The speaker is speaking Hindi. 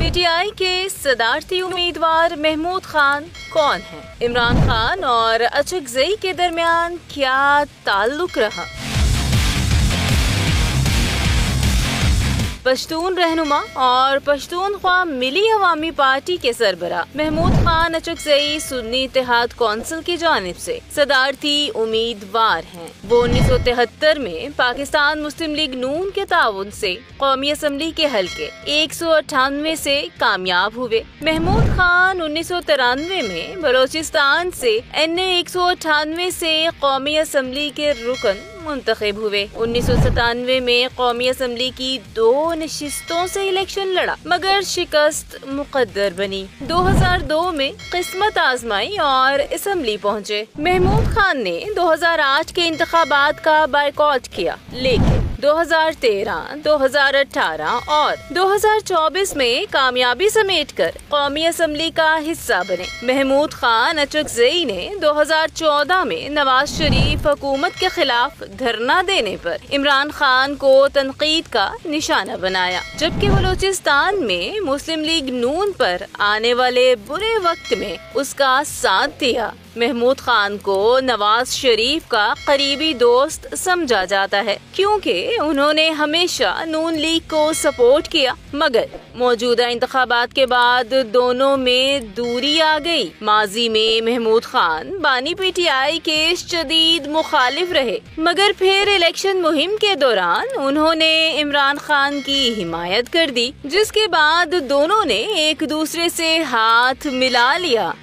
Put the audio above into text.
पीटीआई के सदारती उम्मीदवार महमूद खान कौन हैं? इमरान खान और अचकजई के दरमियान क्या ताल्लुक रहा? पश्तून रहनुमा और पश्तूनख्वा मिली अवामी पार्टी के सरबरा महमूद खान अचकजई सुन्नी इत्तेहाद कौंसिल की जानिब से सदारती उम्मीदवार हैं। वो 1973 में पाकिस्तान मुस्लिम लीग नून के ताउन से कौमी असम्बली के हल्के 198 से कामयाब हुए। महमूद खान 1993 में बलोचिस्तान से NA 198 से कौमी असम्बली के रुकन मुंतखब हुए। 1997 में कौमी असम्बली की 2 नशिस्तों से इलेक्शन लड़ा मगर शिकस्त मुकद्दर बनी। 2002 में किस्मत आजमाई और असम्बली पहुँचे। महमूद खान ने 2008 के इंतखाबात का बायकॉट किया लेकिन 2013, 2018 और 2024 में कामयाबी समेटकर कौमी असम्बली का हिस्सा बने। महमूद खान अचकजई ने 2014 में नवाज शरीफ हुकूमत के खिलाफ धरना देने पर इमरान खान को तनकीद का निशाना बनाया, जबकि बलोचिस्तान में मुस्लिम लीग नून पर आने वाले बुरे वक्त में उसका साथ दिया। महमूद खान को नवाज शरीफ का करीबी दोस्त समझा जाता है क्योंकि उन्होंने हमेशा नून लीग को सपोर्ट किया, मगर मौजूदा इंतखाबात के बाद दोनों में दूरी आ गई। माजी में महमूद खान बानी पीटीआई के शदीद मुखालिफ रहे मगर फिर इलेक्शन मुहिम के दौरान उन्होंने इमरान खान की हिमायत कर दी, जिसके बाद दोनों ने एक दूसरे से हाथ मिला लिया।